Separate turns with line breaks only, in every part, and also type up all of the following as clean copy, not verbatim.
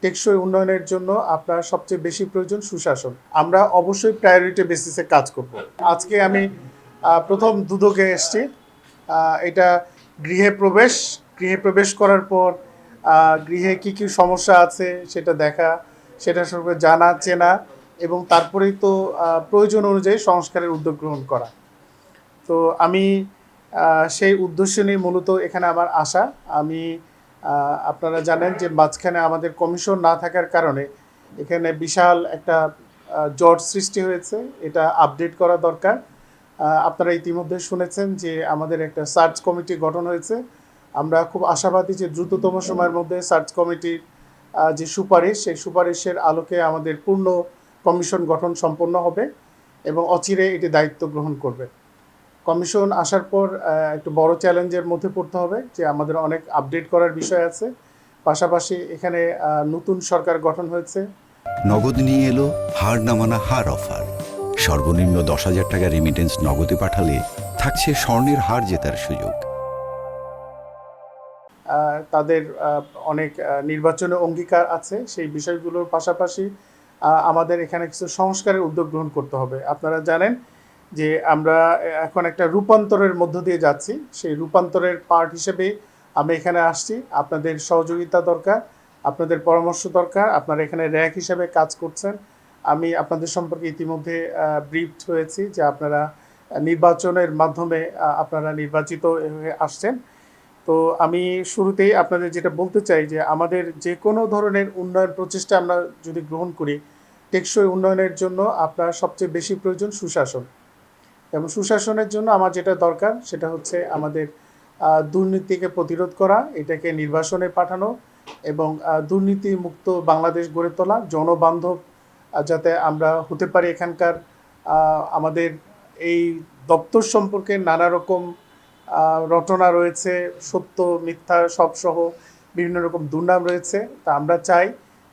টেকসই উন্নয়নের জন্য আপনার সবচেয়ে বেশি প্রয়োজন সুশাসন। আমরা অবশ্যই প্রায়োরিটি বেসিসে কাজ করব। আজকে আমি প্রথম দুদকে এসেছি। এটা গৃহে প্রবেশ করার পর গৃহে কি কি সমস্যা আছে সেটা দেখা, সেটা সম্পর্কে জানা চেনা এবং তারপরেই তো প্রয়োজন অনুযায়ী সংস্কারের উদ্যোগ গ্রহণ করা। তো আমি সেই উদ্দেশ্য নিয়ে মূলত এখানে আমার আসা। আমি আপনারা জানেন যে মাঝখানে আমাদের কমিশন না থাকার কারণে এখানে বিশাল একটা জট সৃষ্টি হয়েছে। এটা আপডেট করা দরকার। আপনারা ইতিমধ্যে শুনেছেন যে আমাদের একটা সার্চ কমিটি গঠন হয়েছে। আমরা খুব আশাবাদী যে দ্রুততম সময়ের মধ্যে সার্চ কমিটির যে সুপারিশ, সেই সুপারিশের আলোকে আমাদের পূর্ণ কমিশন গঠন সম্পন্ন হবে এবং অচিরে এটি দায়িত্ব গ্রহণ করবে। কমিশন আসার পর একটু বড় চ্যালেঞ্জের মধ্যে পড়তে হবে যে আমাদের অনেক আপডেট করার বিষয় আছে। পাশাপাশি এখানে নতুন সরকার গঠন হয়েছে।
নগদ নিয়ে এলো হার না মানা হার অফার। সর্বনিম্ন 10,000 টাকা রেমিটেন্স নগদে পাঠালে থাকছে স্বর্ণের হার জেতার সুযোগ।
তাদের অনেক নির্বাচনে অঙ্গীকার আছে, সেই বিষয়গুলোর পাশাপাশি আমাদের এখানে কিছু সংস্কারের উদ্যোগ গ্রহণ করতে হবে। আপনারা জানেন যে আমরা এখন একটা রূপান্তরের মধ্য দিয়ে যাচ্ছি। সেই রূপান্তরের পার্ট হিসেবে আমি এখানে আসছি। আপনাদের সহযোগিতা দরকার, আপনাদের পরামর্শ দরকার। আপনারা এখানে র্যাক হিসেবে কাজ করছেন। আমি আপনাদের সম্পর্কে ইতিমধ্যে ব্রিফড হয়েছি যে আপনারা নির্বাচনের মাধ্যমে আপনারা নির্বাচিত হয়ে আসছেন। তো আমি শুরুতেই আপনাদের যেটা বলতে চাই যে আমাদের যে কোনো ধরনের উন্নয়ন প্রচেষ্টা আমরা যদি গ্রহণ করি, টেকসই উন্নয়নের জন্য আপনার সবচেয়ে বেশি প্রয়োজন সুশাসন। এবং সুশাসনের জন্য আমার যেটা দরকার সেটা হচ্ছে আমাদের দুর্নীতিকে প্রতিরোধ করা, এটাকে নির্বাসনে পাঠানো এবং দুর্নীতিমুক্ত বাংলাদেশ গড়ে তোলা, জনবান্ধব যাতে আমরা হতে পারি। এখানকার আমাদের এই দপ্তর সম্পর্কে নানা রকম রটনা রয়েছে, সত্য মিথ্যা সবসহ বিভিন্ন রকম দুর্নাম রয়েছে। তা আমরা চাই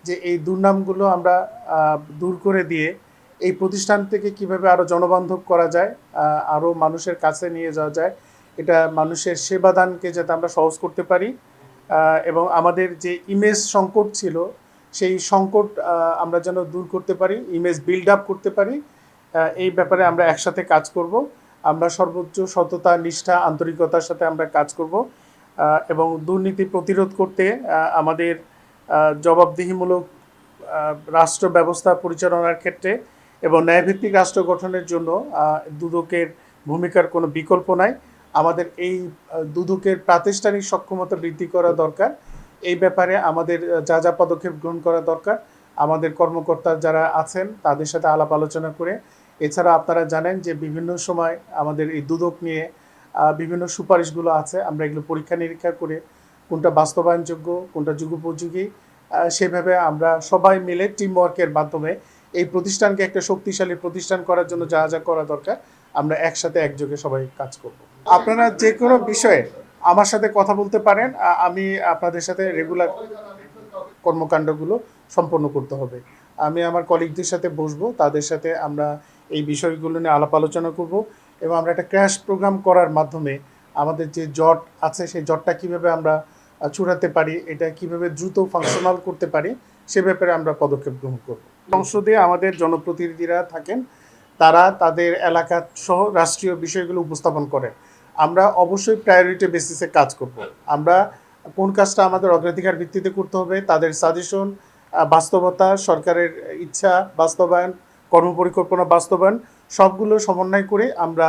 যে এই দুর্নামগুলো আমরা দূর করে দিয়ে এই প্রতিষ্ঠান থেকে কিভাবে আরও জনবান্ধব করা যায়, আরও মানুষের কাছে নিয়ে যাওয়া যায়, এটা মানুষের সেবাদানকে যাতে আমরা সহজ করতে পারি এবং আমাদের যে ইমেজ সংকট ছিল সেই সংকট আমরা যেন দূর করতে পারি, ইমেজ বিল্ড আপ করতে পারি। এই ব্যাপারে আমরা একসাথে কাজ করব। আমরা সর্বোচ্চ সততা, নিষ্ঠা, আন্তরিকতার সাথে আমরা কাজ করব এবং দুর্নীতি প্রতিরোধ করতে আমাদের জবাবদিহিমূলক রাষ্ট্র ব্যবস্থা পরিচালনার ক্ষেত্রে এবং ন্যায়ভিত্তিক রাষ্ট্র গঠনের জন্য দুদকের ভূমিকার কোনো বিকল্প নাই। আমাদের এই দুদকের প্রাতিষ্ঠানিক সক্ষমতা বৃদ্ধি করা দরকার। এই ব্যাপারে আমাদের যা যা পদক্ষেপ গ্রহণ করা দরকার আমাদের কর্মকর্তা যারা আছেন তাদের সাথে আলাপ আলোচনা করে। এছাড়া আপনারা জানেন যে বিভিন্ন সময় আমাদের এই দুদক নিয়ে বিভিন্ন সুপারিশগুলো আছে, আমরা এগুলো পরীক্ষা নিরীক্ষা করে কোনটা বাস্তবায়নযোগ্য, কোনটা যুগোপযোগী, সেভাবে আমরা সবাই মিলে টিমওয়ার্কের মাধ্যমে এই প্রতিষ্ঠানকে একটা শক্তিশালী প্রতিষ্ঠান করার জন্য যা যা করা দরকার আমরা একসাথে একযোগে সবাই কাজ করব। আপনারা যে কোনো বিষয়ে আমার সাথে কথা বলতে পারেন। আমি আপনাদের সাথে রেগুলার কর্মকাণ্ডগুলো সম্পন্ন করতে হবে। আমি আমার কলিগদের সাথে বসবো, তাদের সাথে আমরা এই বিষয়গুলো নিয়ে আলাপ আলোচনা করব এবং আমরা একটা ক্র্যাশ প্রোগ্রাম করার মাধ্যমে আমাদের যে জট আছে সেই জটটা কীভাবে আমরা ছুড়াতে পারি, এটা কিভাবে দ্রুত ফাংশনাল করতে পারি সে ব্যাপারে আমরা পদক্ষেপ গ্রহণ করব। সংসদে আমাদের জনপ্রতিনিধিরা থাকেন, তারা তাদের এলাকা সহ রাষ্ট্রীয় বিষয়গুলো উপস্থাপন করে। আমরা অবশ্যই প্রায়োরিটি বেসিসে কাজ করব। আমরা কোন কাজটা আমাদের অগ্রাধিকার ভিত্তিতে করতে হবে, তাদের সাজেশন, বাস্তবতা, সরকারের ইচ্ছা বাস্তবায়ন, কর্মপরিকল্পনা বাস্তবায়ন সবগুলো সমন্বয় করে আমরা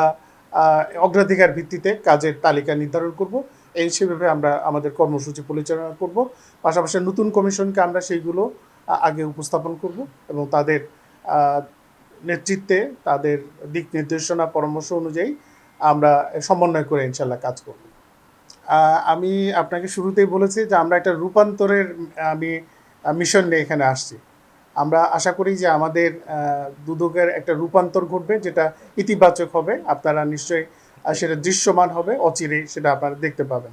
অগ্রাধিকার ভিত্তিতে কাজের তালিকা নির্ধারণ করব। এই সেভাবে আমরা আমাদের কর্মসূচি পরিচালনা করব। পাশাপাশি নতুন কমিশনকে আমরা সেইগুলো আগে উপস্থাপন করব এবং তাদের নেতৃত্বে তাদের দিক নির্দেশনা পরামর্শ অনুযায়ী আমরা সমন্বয় করে ইনশাল্লাহ কাজ করব। আমি আপনাকে শুরুতেই বলেছি যে আমরা একটা রূপান্তরের মিশন নিয়ে এখানে আসছি। আমরা আশা করি যে আমাদের দুদকের একটা রূপান্তর ঘটবে যেটা ইতিবাচক হবে। আপনারা নিশ্চয়ই সেটা দৃশ্যমান হবে, অচিরেই সেটা আপনারা দেখতে পাবেন।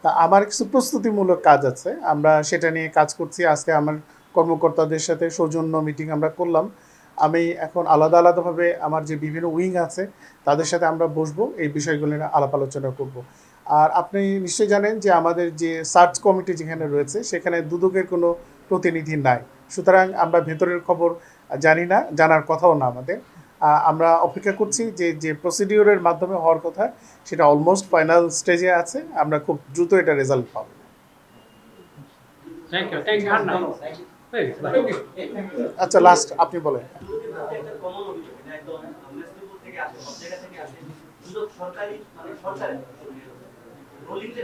তা আমার কিছু প্রস্তুতিমূলক কাজ আছে, আমরা সেটা নিয়ে কাজ করছি। আজকে আমার কর্মকর্তাদের সাথে সৌজন্য মিটিং আমরা করলাম। আমি এখন আলাদা আলাদাভাবে আমার যে বিভিন্ন উইং আছে তাদের সাথে আমরা বসবো, এই বিষয়গুলো নিয়ে আলাপ আলোচনা করব। আর আপনি নিশ্চয়ই জানেন যে আমাদের যে সার্চ কমিটি যেখানে রয়েছে সেখানে দুদকের কোনো প্রতিনিধি নাই। সুতরাং আমরা ভেতরের খবর জানি না, জানার কথাও না আমাদের। আমরা অপেক্ষা করছি যে প্রসিডিওরের মাধ্যমে হওয়ার কথা সেটা অলমোস্ট ফাইনাল স্টেজে আছে, আমরা খুব দ্রুত এটা রেজাল্ট পাবো।
থ্যাংক ইউ হয়ে গেছে, bye.
আচ্ছা, লাস্ট আপনি বলেন।
সরকারি